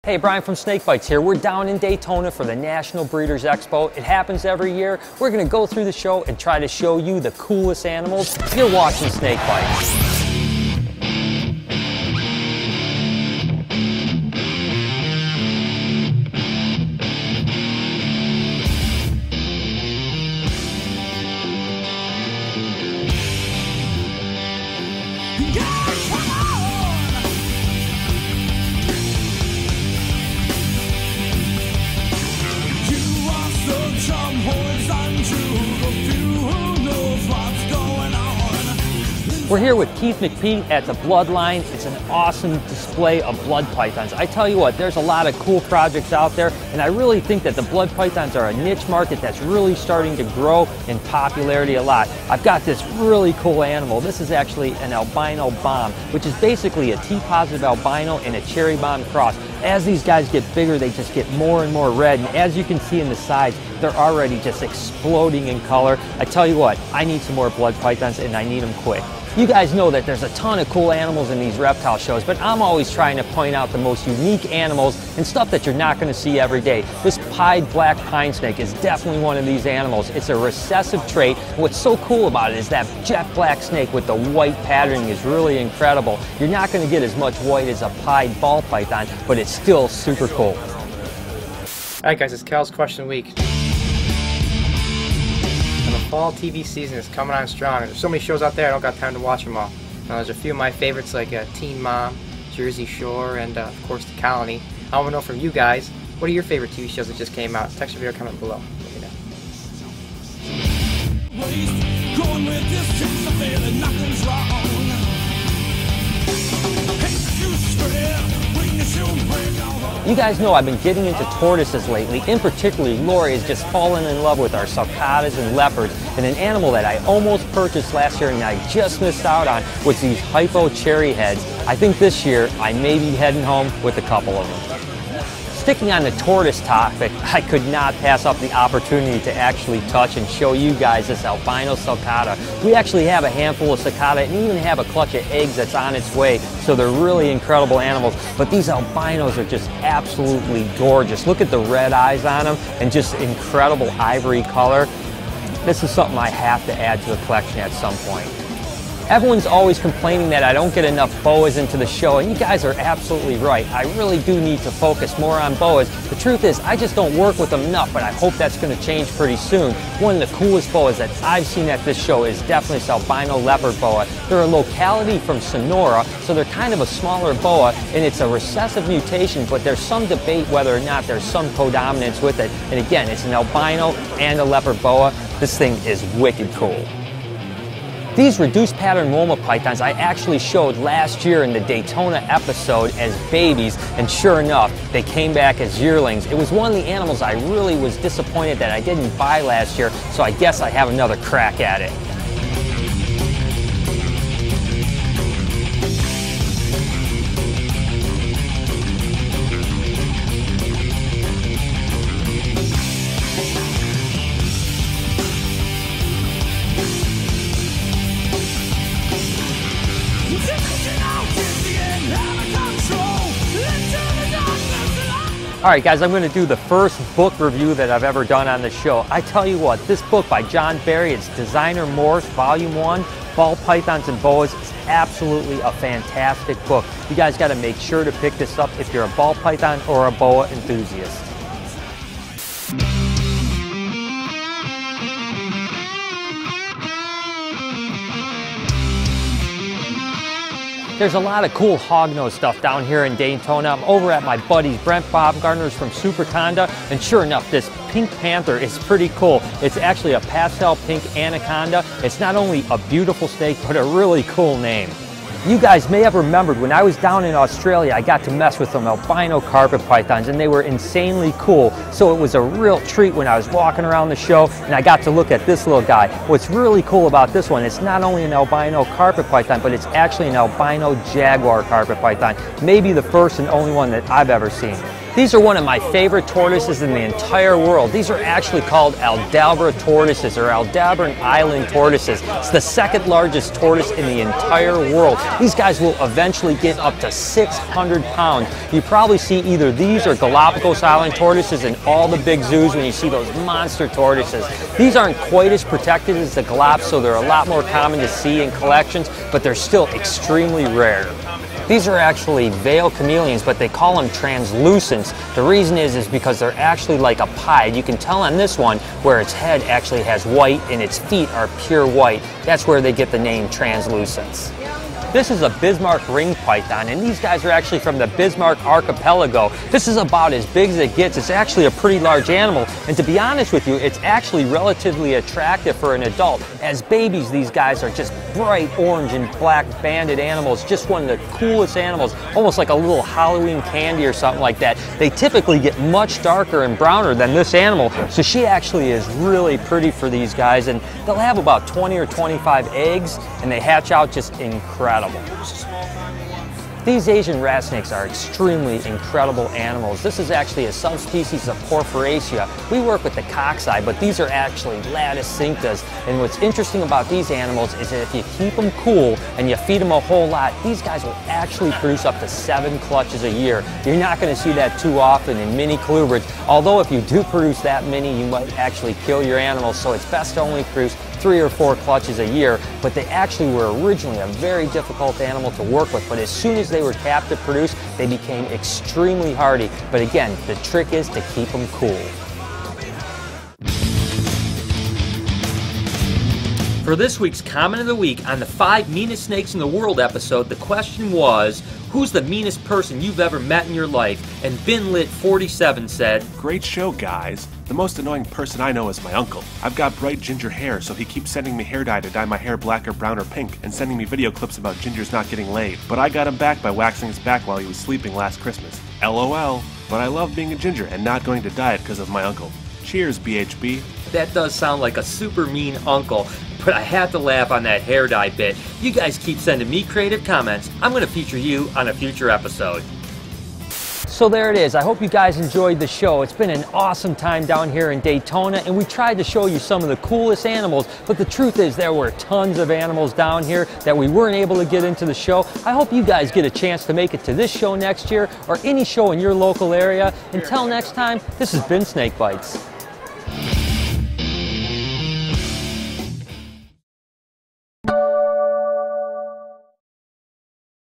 Hey, Brian from SnakeBytes here. We're down in Daytona for the National Breeders Expo. It happens every year. We're going to go through the show and try to show you the coolest animals. You're watching SnakeBytes. We're here with Keith McPeak at the Bloodlines. It's an awesome display of blood pythons. I tell you what, there's a lot of cool projects out there, and I really think that the blood pythons are a niche market that's really starting to grow in popularity a lot. I've got this really cool animal. This is actually an albino bomb, which is basically a T-positive albino and a cherry bomb cross. As these guys get bigger, they just get more and more red, and as you can see in the sides, they're already just exploding in color. I tell you what, I need some more blood pythons, and I need them quick. You guys know that there's a ton of cool animals in these reptile shows, but I'm always trying to point out the most unique animals and stuff that you're not going to see every day. This pied black pine snake is definitely one of these animals. It's a recessive trait. What's so cool about it is that jet black snake with the white patterning is really incredible. You're not going to get as much white as a pied ball python, but it's still super cool. Alright guys, it's Cal's Question Week. The fall TV season is coming on strong. There's so many shows out there, I don't got time to watch them all. Now, there's a few of my favorites like Teen Mom, Jersey Shore, and of course The Colony. I want to know from you guys, what are your favorite TV shows that just came out? Text your comment below. Let me know. You guys know I've been getting into tortoises lately. In particular, Lori has just fallen in love with our sulcatas and leopards, and an animal that I almost purchased last year and I just missed out on was these hypo cherry heads. I think this year I may be heading home with a couple of them. Sticking on the tortoise topic, I could not pass up the opportunity to actually touch and show you guys this albino sulcata. We actually have a handful of sulcata and even have a clutch of eggs that's on its way, so they're really incredible animals. But these albinos are just absolutely gorgeous. Look at the red eyes on them and just incredible ivory color. This is something I have to add to the collection at some point. Everyone's always complaining that I don't get enough boas into the show, and you guys are absolutely right. I really do need to focus more on boas. The truth is, I just don't work with them enough, but I hope that's going to change pretty soon. One of the coolest boas that I've seen at this show is definitely this albino leopard boa. They're a locality from Sonora, so they're kind of a smaller boa, and it's a recessive mutation, but there's some debate whether or not there's some codominance with it. And again, it's an albino and a leopard boa. This thing is wicked cool. These reduced pattern Roma pythons I actually showed last year in the Daytona episode as babies, and sure enough, they came back as yearlings. It was one of the animals I really was disappointed that I didn't buy last year, so I guess I have another crack at it. Alright guys, I'm going to do the first book review that I've ever done on the show. I tell you what, this book by John Barry, it's Designer Morphs Volume 1, Ball Pythons and Boas, is absolutely a fantastic book. You guys got to make sure to pick this up if you're a ball python or a boa enthusiast. There's a lot of cool hognose stuff down here in Daytona. I'm over at my buddies Brent Baumgartner's from Superconda, and sure enough, this pink panther is pretty cool. It's actually a pastel pink anaconda. It's not only a beautiful snake, but a really cool name. You guys may have remembered when I was down in Australia, I got to mess with some albino carpet pythons, and they were insanely cool. So it was a real treat when I was walking around the show and I got to look at this little guy. What's really cool about this one, it's not only an albino carpet python, but it's actually an albino jaguar carpet python. Maybe the first and only one that I've ever seen. These are one of my favorite tortoises in the entire world. These are actually called Aldabra tortoises, or Aldabra Island tortoises. It's the second largest tortoise in the entire world. These guys will eventually get up to 600 pounds. You probably see either these or Galapagos Island tortoises in all the big zoos when you see those monster tortoises. These aren't quite as protected as the Galapagos, so they're a lot more common to see in collections, but they're still extremely rare. These are actually veil chameleons, but they call them translucents. The reason is because they're actually like a pied. You can tell on this one where its head actually has white and its feet are pure white. That's where they get the name translucents. This is a Bismarck ring python, and these guys are actually from the Bismarck archipelago. This is about as big as it gets. It's actually a pretty large animal, and to be honest with you, it's actually relatively attractive for an adult. As babies, these guys are just bright orange and black banded animals, just one of the coolest animals, almost like a little Halloween candy or something like that. They typically get much darker and browner than this animal, so she actually is really pretty for these guys, and they'll have about 20 or 25 eggs, and they hatch out just incredible. These Asian rat snakes are extremely incredible animals. This is actually a subspecies of Porphyracea. We work with the cockeye, but these are actually Lattice cinctas. And what's interesting about these animals is that if you keep them cool and you feed them a whole lot, these guys will actually produce up to 7 clutches a year. You're not going to see that too often in mini colubrids, although if you do produce that many, you might actually kill your animals, so it's best to only produce 3 or 4 clutches a year. But they actually were originally a very difficult animal to work with, but as soon as they were captive produced, they became extremely hardy. But again, the trick is to keep them cool. For this week's Comment of the Week on the 5 Meanest Snakes in the World episode, the question was, who's the meanest person you've ever met in your life? And BinLit47 said, "Great show, guys. The most annoying person I know is my uncle. I've got bright ginger hair, so he keeps sending me hair dye to dye my hair black or brown or pink, and sending me video clips about gingers not getting laid. But I got him back by waxing his back while he was sleeping last Christmas. LOL. But I love being a ginger and not going to diet because of my uncle. Cheers, BHB. That does sound like a super mean uncle, but I have to laugh on that hair dye bit. You guys keep sending me creative comments. I'm going to feature you on a future episode. So there it is. I hope you guys enjoyed the show. It's been an awesome time down here in Daytona, and we tried to show you some of the coolest animals, but the truth is there were tons of animals down here that we weren't able to get into the show. I hope you guys get a chance to make it to this show next year or any show in your local area. Until next time, this has been Snake Bites.